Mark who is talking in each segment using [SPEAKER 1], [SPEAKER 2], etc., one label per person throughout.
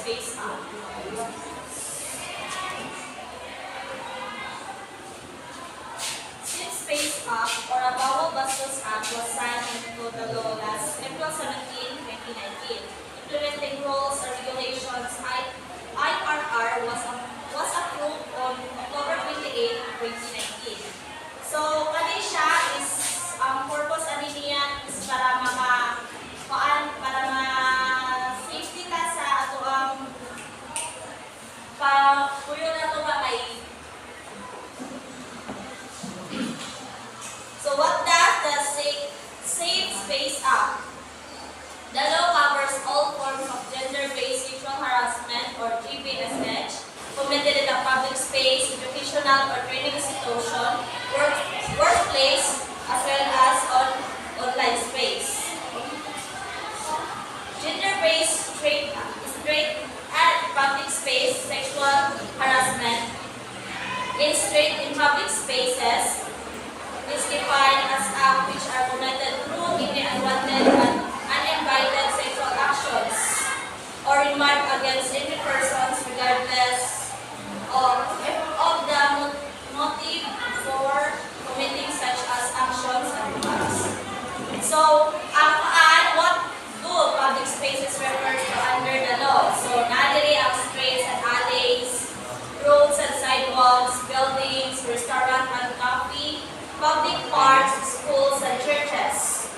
[SPEAKER 1] Space Act. Since Space Act or Bawal Bastos Act was signed into the law last April 17, 2019, implementing rules and regulations, IRR was approved on October 28, 2019. So, kani siya is, ang purpose ani niya is para safety ka sa ato ang puyo na to ba kay. So, what does the Safe Space Act? The law covers all forms of gender-based sexual harassment or GBSH committed in the public space, educational or training institution, workplace, as well as on online space. Gender-based straight and public space sexual harassment in public spaces is defined as acts which are committed through any unwanted and uninvited sexual actions or remark against any persons regardless of the motive for committing such as actions and remarks. So, what do public spaces refer to under the law? So, nadiri ang streets and alleys, roads and sidewalks, buildings, restaurant and coffee, public parks, schools, and churches.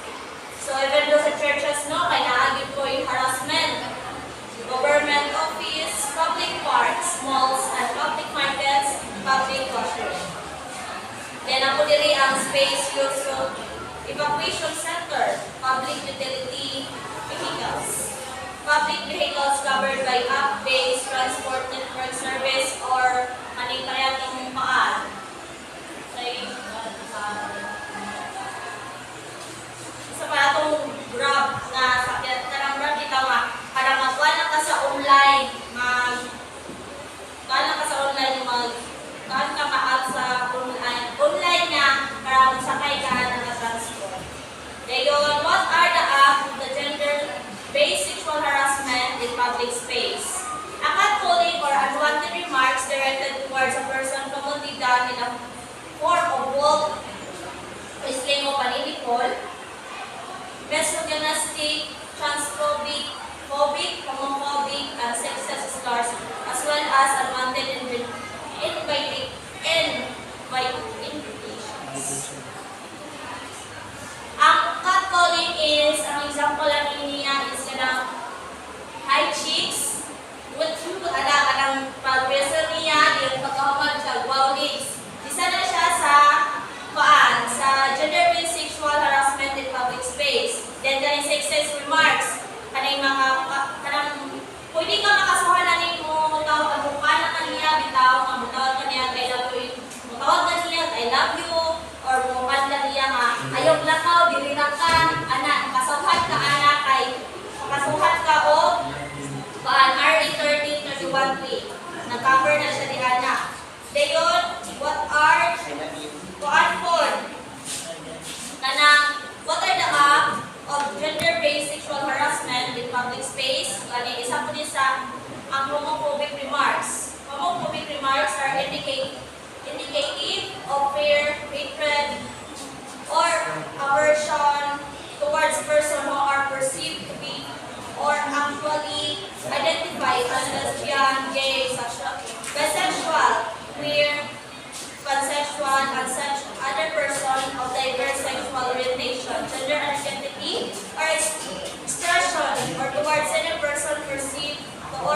[SPEAKER 1] So, even though sa churches, no, kaya naagin po yung harassment. Government office, public parks, malls, and public markets, public washroom. Then ako diri ang space use evacuation center, public utility vehicles. Public vehicles covered by app-based transport network service or maning kaya itong paan. Isa pa itong Grab na sakit ka ng Grab, ikaw nga, para magkuhan ka sa online, online nga, para magsakay ka ng transport. Ngayon, what are the acts of the gender-based sexual harassment in public space? A catcalling or unwanted remarks directed towards a person commonly done in a form of bulk, wrestling o paninipol, misogynistic, transphobic, homophobic, and sexist slurs, as well as unwanted invitations. Ang catcalling is, ang example lang niya is kanang hi chicks, kanang pag-wrestle niya, yung pagkahumag siya, wow lips. Isa na siya sa gender-based sexual harassment in public space. Then, sexist remarks, kanang pwede ka makasuhanan mo, tawag ang mukha na kaniya, bitaw, mutawag kaniya, mutawag kaniya, I love you, or mukha na niya nga, ayok lakaw, dirirakan, anak, makasuhat ka, anak, makasuhat ka, o, RE 1331 nag-cover na siya di anak. Dayon, what are the acts of gender-based sexual harassment in public space? Kani isa po din sa ang homophobic remarks. Homophobic remarks are indicative of fear, hatred, or aversion towards person who are perceived to be or actually identified as lesbian, gay, bisexual, queer, pansexual, and such other person of diverse sexual orientation, gender identity, or expression, or towards any person perceived or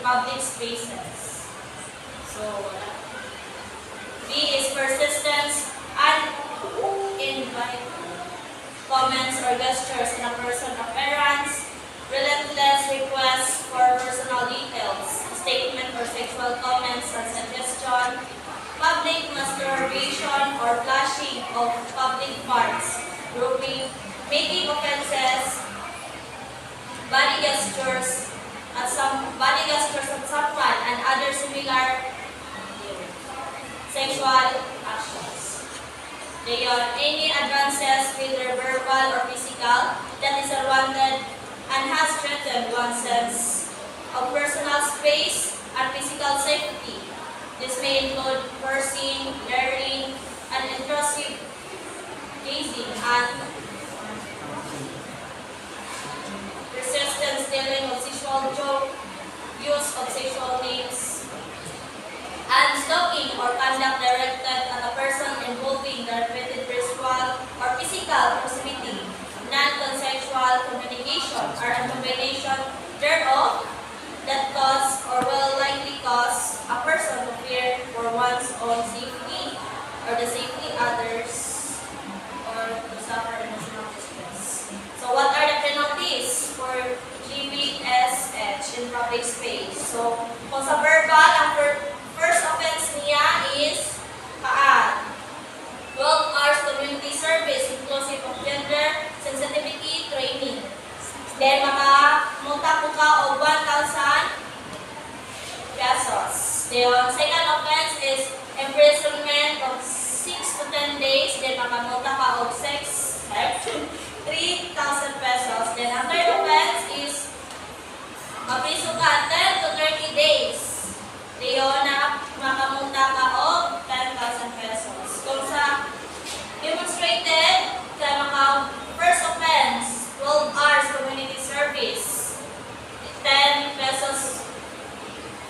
[SPEAKER 1] public spaces. So, B is persistence and invite comments or gestures in a person appearance, relentless requests for personal details, statement or sexual comments and suggestion, public masturbation or flashing of public parts, grouping, making offenses, body gestures at someone and other similar sexual actions. They are any advances, whether verbal or physical, that is unwanted and has threatened one's sense of personal space and physical safety. This may include cursing, glaring, and intrusive gazing, and persistent stealing of sexual joke, use of sexual names, and stalking or conduct directed at a person involving the repeated visual or physical proximity, non-consensual communication, or a combination thereof that cause or will likely cause a person to fear for one's own safety or the safety others, or to suffer emotional distress. So what are the penalties for GBSH in public space? So kung sa verbal, ang first offense niya is 12 hours community service inclusive of gender sensitivity training. Then makamulta po ka og 1,000 pesos. The second offense is imprisonment of 6 to 10 days. Then makamulta ka og 3,000 pesos. Then ang third offense is mapriso ka 10 to 30 days. Diyon na makamulta ka og 10,000 pesos. Kung sa demonstrated, kaya first offense, 12 hours community service, 10 pesos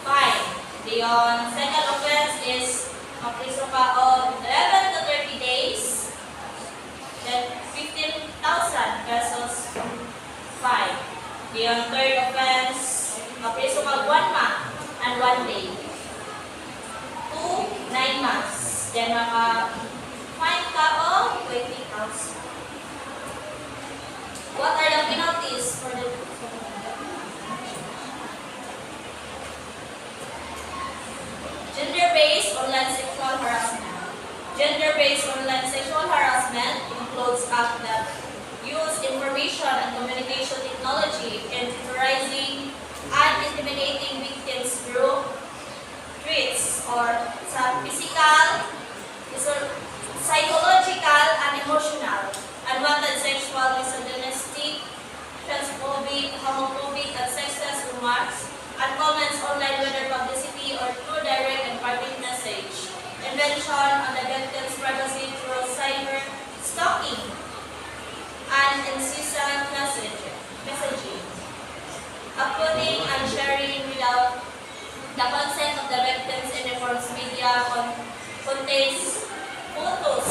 [SPEAKER 1] fine. Diyon, second offense is mapriso ka og 11 to 30 days, then 15,000 pesos fine. Diyon, third offense, mapriso ka 1 month and 1 day to 9 months. Then maka-fine ka o 20,000. What are the penalties for the gender-based online sexual harassment? Gender-based online sexual harassment includes acts that use information and communication technology in terrorizing and intimidating victims through threats or sa physical, psychological, and emotional, unwanted sexual, misogynistic, transphobic, homophobic, and sexist remarks, and comments online, whether publicity or through direct and private message, invention on the victim's privacy through cyber stalking, and incessant messaging, uploading and sharing without the consent of the victims in the forms media contains photos,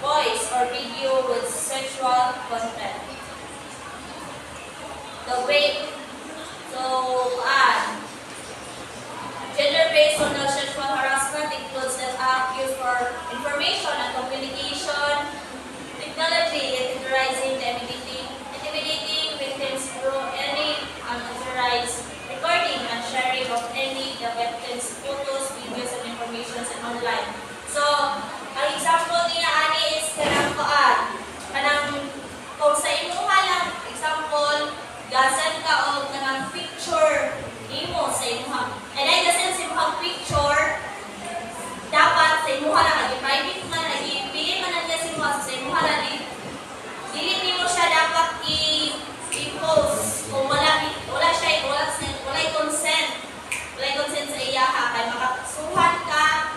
[SPEAKER 1] voice, or video with sexual content. The way, gender-based online sexual harassment includes an act used for information and communication technology in terrorizing the intimidating victims through any unauthorized recording and sharing of any the victims' photos, videos, and information online. So, ang example niya ani is kanang kung sa imuha lang, example, gasan ka o kanang picture imo sa imuha. And ay gasan sa imuha picture, dapat sa imuha lang, i-private man, i-bigay man natin sa imuha lang, dili nimo siya dapat i-post kung wala consent sa iya ha, kay makasuhan ka,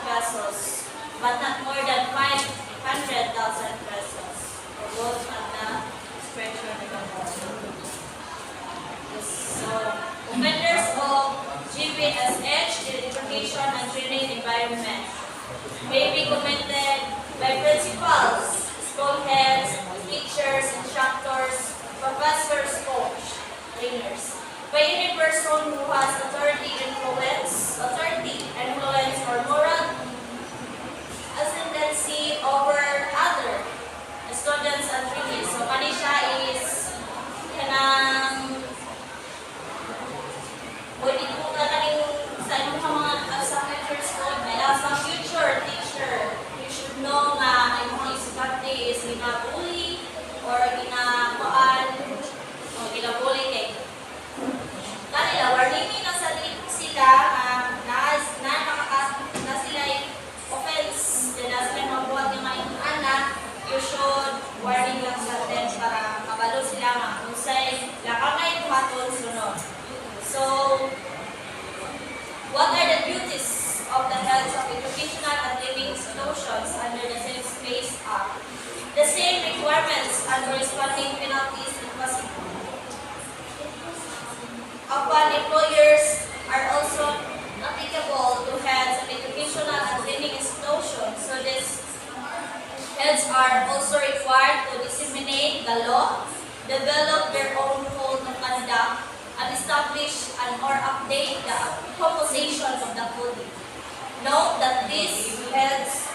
[SPEAKER 1] pesos, but not more than 500,000 pesos. Both at the structure So, offenders of GBSH, the education and training environment, may be committed by principals, school heads, teachers, instructors, professors, coach, trainers, by any person who has authority, influence, or moral ascendancy over other students and trainees. So, kani siya is kanang pwede po ka kaning sa inyong mga sa future school, sa future teacher, you should know na ang mga estudyante is ginabuli or ginakuan o ginabuli kay kanila, warningin na sa sila na sila offense, na sila mabuhat ng mga anak, you should warning lang sa them para kabalo sila nga kung sa'y lakangay buhaton sunod. So, what are the duties of the heads of educational and living institutions under the Safe Space Act? The same requirements and corresponding penalties upon employers are also applicable to heads of educational and living institutions. So, these heads are also required to disseminate the law, develop their own code of conduct, and establish and or update the composition of the code. Note that these heads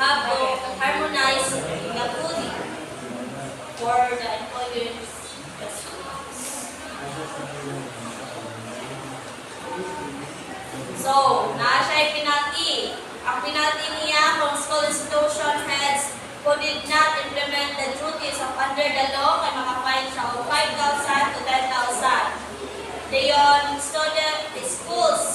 [SPEAKER 1] have to harmonize the code for the employers. So, naa siya penalty. Ang penalty niya kung school institution heads who did not implement the duties of under the law kay makafine siya of 5,000 to 10,000. Dayon, student schools